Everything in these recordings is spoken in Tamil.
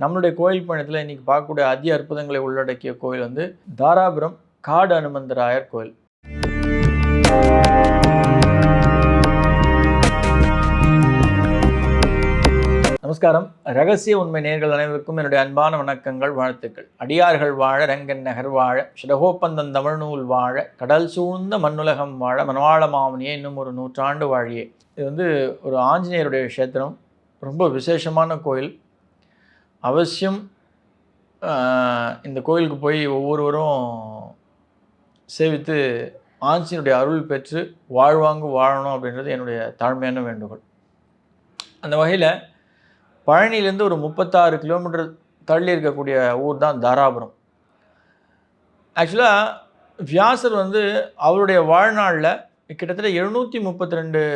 நம்மளுடைய கோயில் பயணத்தில் இன்றைக்கி பார்க்கக்கூடிய அதி அற்புதங்களை உள்ளடக்கிய கோயில் வந்து தாராபுரம் காடு அனுமந்தராயர் கோயில். நமஸ்காரம். ரகசிய உண்மை நேயர்கள் அனைவருக்கும் என்னுடைய அன்பான வணக்கங்கள், வாழ்த்துக்கள். அடியார்கள் வாழ, ரங்கன் நகர் வாழ, சிடகோப்பந்தன் தமிழ்நூல் வாழ, கடல் சூழ்ந்த மண்ணுலகம் வாழ, மனவாள மாமனியே இன்னும் ஒரு 100 ஆண்டு வாழியே. இது வந்து ஒரு ஆஞ்சநேயருடைய க்ஷேத்திரம், ரொம்ப விசேஷமான கோயில். அவசியம் இந்த கோயிலுக்கு போய் ஒவ்வொருவரும் சேவித்து ஆஞ்சநேயருடைய அருள் பெற்று வாழ்வாங்கு வாழணும் அப்படின்றது என்னுடைய தாழ்மையான வேண்டுகோள். அந்த வகையில் பழனியிலேருந்து ஒரு 36 கிலோமீட்டர் தள்ளி இருக்கக்கூடிய ஊர் தான் தாராபுரம். ஆக்சுவலாக வியாசர் வந்து அவருடைய வாழ்நாளில் கிட்டத்தட்ட 732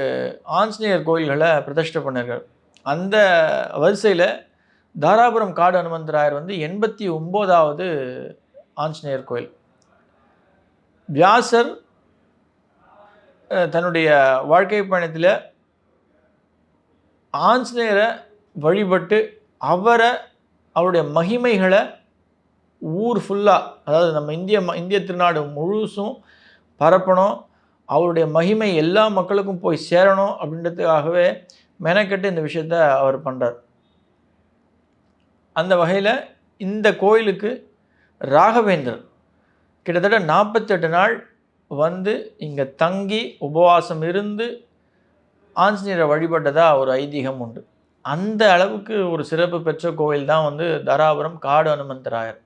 ஆஞ்சநேயர் கோயில்களை பிரதிஷ்டை பண்ணியிருக்கார். அந்த வரிசையில் தாராபுரம் காடு அனுமந்தராயர் வந்து 89வது ஆஞ்சநேயர் கோயில். வியாசர் தன்னுடைய வாழ்க்கை பயணத்தில் ஆஞ்சநேயரை வழிபட்டு அவருடைய மகிமைகளை ஊர் ஃபுல்லாக, அதாவது நம்ம இந்திய திருநாடு முழுசும் பரப்பணும், அவருடைய மகிமை எல்லா மக்களுக்கும் போய் சேரணும் அப்படின்றதுக்காகவே மெனக்கெட்டு இந்த விஷயத்தை அவர் பண்ணுறார். அந்த வகையில் இந்த கோயிலுக்கு ராகவேந்தர் கிட்டத்தட்ட 48 நாள் வந்து இங்கே தங்கி உபவாசம் இருந்து ஆஞ்சநேயரை வழிபட்டதாக ஒரு ஐதீகம் உண்டு. அந்த அளவுக்கு ஒரு சிறப்பு பெற்ற கோயில் தான் வந்து தாராபுரம் காடு அனுமந்தராயர்.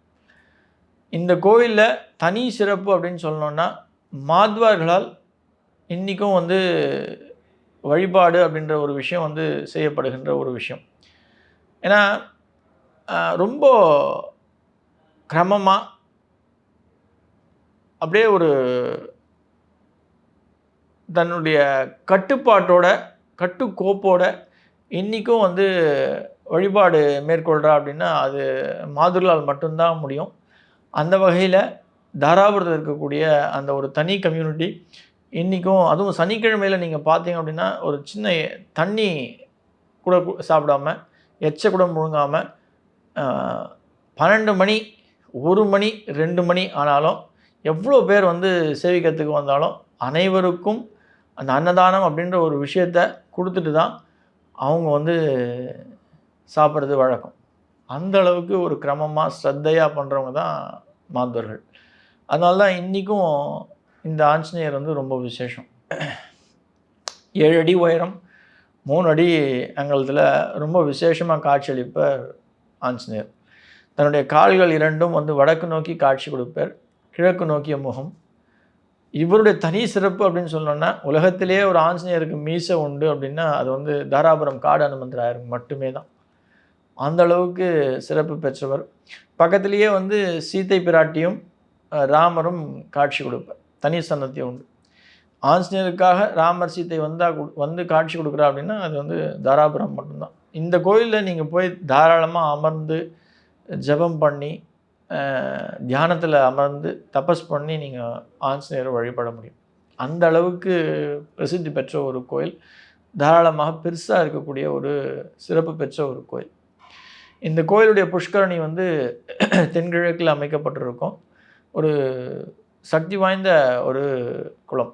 இந்த கோயிலில் தனி சிறப்பு அப்படின்னு சொல்லணுன்னா, மாத்வார்களால் இன்றைக்கும் வந்து வழிபாடு அப்படின்ற ஒரு விஷயம் வந்து செய்யப்படுகின்ற ஒரு விஷயம். ஏன்னா ரொம்ப கிரமமாக அப்படியே ஒரு தன்னுடைய கட்டுக்கோப்போட இன்றைக்கும் வந்து வழிபாடு மேற்கொள்கிறா அப்படின்னா அது மாதுர்களால் மட்டும்தான் முடியும். அந்த வகையில் தாராபுரத்தில் இருக்கக்கூடிய அந்த ஒரு தனி கம்யூனிட்டி இன்றைக்கும், அதுவும் சனிக்கிழமையில் நீங்கள் பார்த்தீங்க அப்படின்னா, ஒரு சின்ன தண்ணி கூட சாப்பிடாம, எச்ச கூட முழுங்காமல் 12 மணி 1 மணி 2 மணி ஆனாலும் எவ்வளோ பேர் வந்து சேவிக்கிறதுக்கு வந்தாலும் அனைவருக்கும் அந்த அன்னதானம் அப்படின்ற ஒரு விஷயத்தை கொடுத்துட்டு தான் அவங்க வந்து சாப்பிட்றது வழக்கம். அந்த அளவுக்கு ஒரு கிரமமாக ஸ்ரத்தையாக பண்ணுறவங்க தான் மாத்வர்கள். அதனால தான் இன்றைக்கும் இந்த ஆஞ்சநேயர் வந்து ரொம்ப விசேஷம். 7 அடி உயரம், 3 அடி அங்கலத்தில் ரொம்ப விசேஷமாக காட்சியளிப்பார் ஆஞ்சநேயர். தன்னுடைய கால்கள் 2ம் வந்து வடக்கு நோக்கி காட்சி கொடுப்பார், கிழக்கு நோக்கிய முகம். இவருடைய தனி சிறப்பு அப்படின்னு சொன்னோன்னா, உலகத்திலே ஒரு ஆஞ்சநேயருக்கு மீசை உண்டு அப்படின்னா அது வந்து தாராபுரம் காடு அனுமந்தராயருக்கு மட்டுமே தான். அந்த அளவுக்கு சிறப்பு பெற்றவர். பக்கத்திலேயே வந்து சீத்தை பிராட்டியும் ராமரும் காட்சி கொடுப்பார், தனி சன்னதியும் உண்டு. ஆஞ்சநேயருக்காக ராமர் சீத்தை வந்து காட்சி கொடுக்குறா அப்படின்னா அது வந்து தாராபுரம் மட்டும்தான். இந்த கோயிலில் நீங்கள் போய் தாராளமாக அமர்ந்து ஜபம் பண்ணி தியானத்தில் அமர்ந்து தபஸ் பண்ணி நீங்கள் ஆஞ்சநேயரை வழிபட முடியும். அந்த அளவுக்கு பிரசித்தி பெற்ற ஒரு கோயில், தாராளமாக பெருசாக இருக்கக்கூடிய ஒரு சிறப்பு பெற்ற ஒரு கோயில். இந்த கோயிலுடைய புஷ்கரணி வந்து தென்கிழக்கில் அமைக்கப்பட்டிருக்கும். ஒரு சக்தி வாய்ந்த ஒரு குளம்.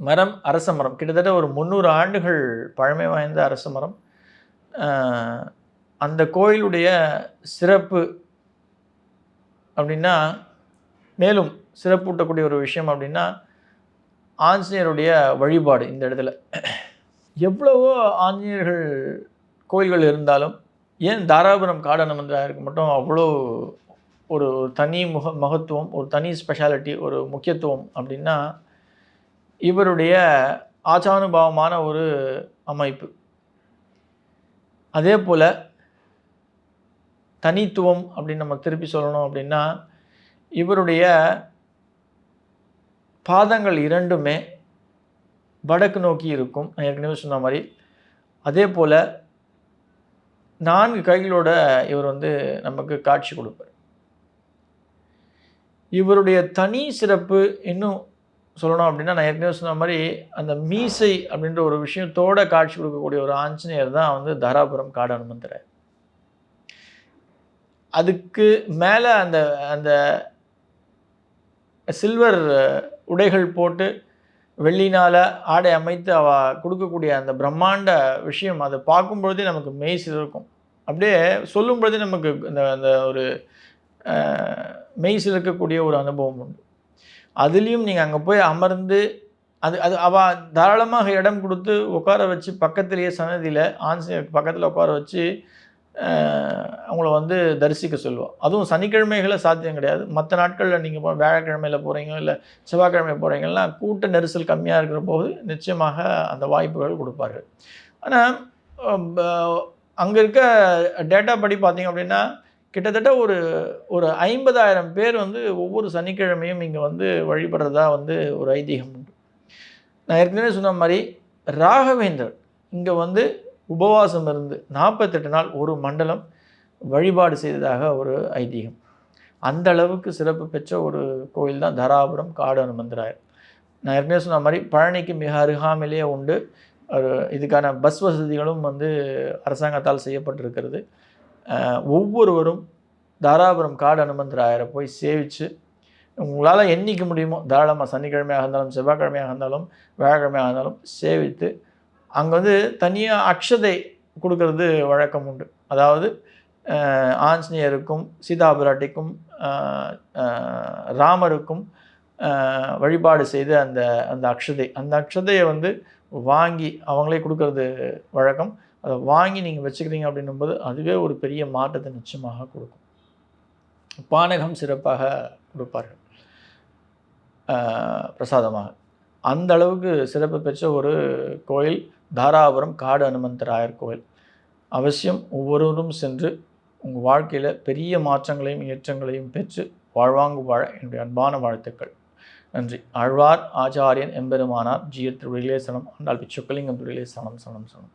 மரம் அரச மரம், கிட்டத்தட்ட ஒரு 300 ஆண்டுகள் பழமை வாய்ந்த அரச மரம். அந்த கோயிலுடைய சிறப்பு அப்படின்னா, மேலும் சிறப்பூட்டக்கூடிய ஒரு விஷயம் அப்படின்னா, ஆஞ்சநேயருடைய வழிபாடு. இந்த இடத்துல எவ்வளவோ ஆஞ்சநேயர்கள் கோயில்கள் இருந்தாலும் ஏன் தாராபுரம் காடு அனுமந்தராயருக்கு மட்டும் அவ்வளோ ஒரு தனி மகத்துவம், ஒரு தனி ஸ்பெஷாலிட்டி, ஒரு முக்கியத்துவம் அப்படின்னா, இவருடைய ஆச்சானுபாவமான ஒரு அமைப்பு. அதே போல் தனித்துவம் அப்படின்னு நம்ம திருப்பி சொல்லணும் அப்படின்னா, இவருடைய பாதங்கள் 2மே வடக்கு நோக்கி இருக்கும், நான் ஏற்கனவே சொன்ன மாதிரி. அதே போல் 4 கைகளோட இவர் வந்து நமக்கு காட்சி கொடுப்பார். இவருடைய தனி சிறப்பு இன்னும் சொல்லணும் அப்படின்னா, நான் ஏற்கனவே சொன்ன மாதிரி அந்த மீசை அப்படின்ற ஒரு விஷயத்தோட காட்சி கொடுக்கக்கூடிய ஒரு ஆஞ்சநேயர் தான் வந்து தாராபுரம் காடு அனுமந்தராயர். அதுக்கு மேலே அந்த அந்த சில்வர் உடைகள் போட்டு வெள்ளினால் ஆடை அமைத்து அவ கொடுக்கக்கூடிய அந்த பிரம்மாண்ட விஷயம் அதை பார்க்கும்பொழுதே நமக்கு மெய் சிலிர்க்கும். அப்படியே சொல்லும்பொழுதே நமக்கு அந்த அந்த ஒரு மெய் சிலிர்க்கக்கூடிய ஒரு அனுபவம் உண்டு. அதுலேயும் நீங்கள் அங்கே போய் அமர்ந்து அது அது அவள் தாராளமாக இடம் கொடுத்து உட்கார வச்சு பக்கத்துலேயே சன்னதியில் ஆஞ்சநேயருக்கு பக்கத்தில் உட்கார வச்சு அவங்கள வந்து தரிசிக்க சொல்லுவோம். அதுவும் சனிக்கிழமைகளில் சாத்தியம் கிடையாது. மற்ற நாட்களில் நீங்கள் வியாழக்கிழமையில் போகிறீங்க இல்லை செவ்வாய்க்கிழமை போகிறீங்கன்னா கூட்ட நெரிசல் கம்மியாக இருக்கிற போது நிச்சயமாக அந்த வாய்ப்புகள் கொடுப்பார்கள். ஆனால் அங்கே இருக்க டேட்டா படி பார்த்தீங்க அப்படின்னா கிட்டத்தட்ட ஒரு ஒரு 50,000 பேர் வந்து ஒவ்வொரு சனிக்கிழமையும் இங்கே வந்து வழிபடுறதா வந்து ஒரு ஐதீகம் உண்டு. நான் ஏற்கனவே சொன்ன மாதிரி ராகவேந்தர் இங்கே வந்து உபவாசம் இருந்து 48 நாள் ஒரு மண்டலம் வழிபாடு செய்ததாக ஒரு ஐதீகம். அந்த அளவுக்கு சிறப்பு பெற்ற ஒரு கோயில் தான் தராபுரம் காடு அனுமந்தராயர். நான் ஏற்கனவே சொன்ன மாதிரி பழனிக்கு மிக அருகாமையிலேயே உண்டு. இதுக்கான பஸ் வசதிகளும் வந்து அரசாங்கத்தால் செய்யப்பட்டிருக்கிறது. ஒவ்வொருவரும் தாராபுரம் காடு அனுமந்தராயரை போய் சேவித்து உங்களால் என்றைக்க முடியுமோ தாராளமாக சனிக்கிழமையாக இருந்தாலும் செவ்வாய்க்கிழமையாக இருந்தாலும் வியாழக்கிழமையாக இருந்தாலும் சேவித்து அங்கே வந்து தனியாக அக்ஷதை கொடுக்கறது வழக்கம் உண்டு. அதாவது ஆஞ்சநேயருக்கும் சீதா பிராட்டிக்கும் ராமருக்கும் வழிபாடு செய்த அந்த அந்த அக்ஷதையை வந்து வாங்கி அவங்களே கொடுக்கறது வழக்கம். அதை வாங்கி நீங்கள் வச்சுக்கிறீங்க அப்படின்னும்போது அதுவே ஒரு பெரிய மாற்றத்தை நிச்சயமாக கொடுக்கும். பானகம் சிறப்பாக கொடுப்பார்கள் பிரசாதமாக. அந்த அளவுக்கு சிறப்பு பெற்ற ஒரு கோயில் தாராபுரம் காடு அனுமந்தராயர் கோயில். அவசியம் ஒவ்வொருவரும் சென்று உங்கள் வாழ்க்கையில் பெரிய மாற்றங்களையும் ஏற்றங்களையும் பெற்று வாழ்வாங்கு வாழ என்னுடைய அன்பான வாழ்த்துக்கள். நன்றி. ஆழ்வார் ஆச்சாரியன் எம்பெருமானார் ஜீயர் திருவிழிலே சனம் ஆண்டாள் பிச்சுக்கலிங்கம் திருவிழிலே சனம் சனம் சனம்.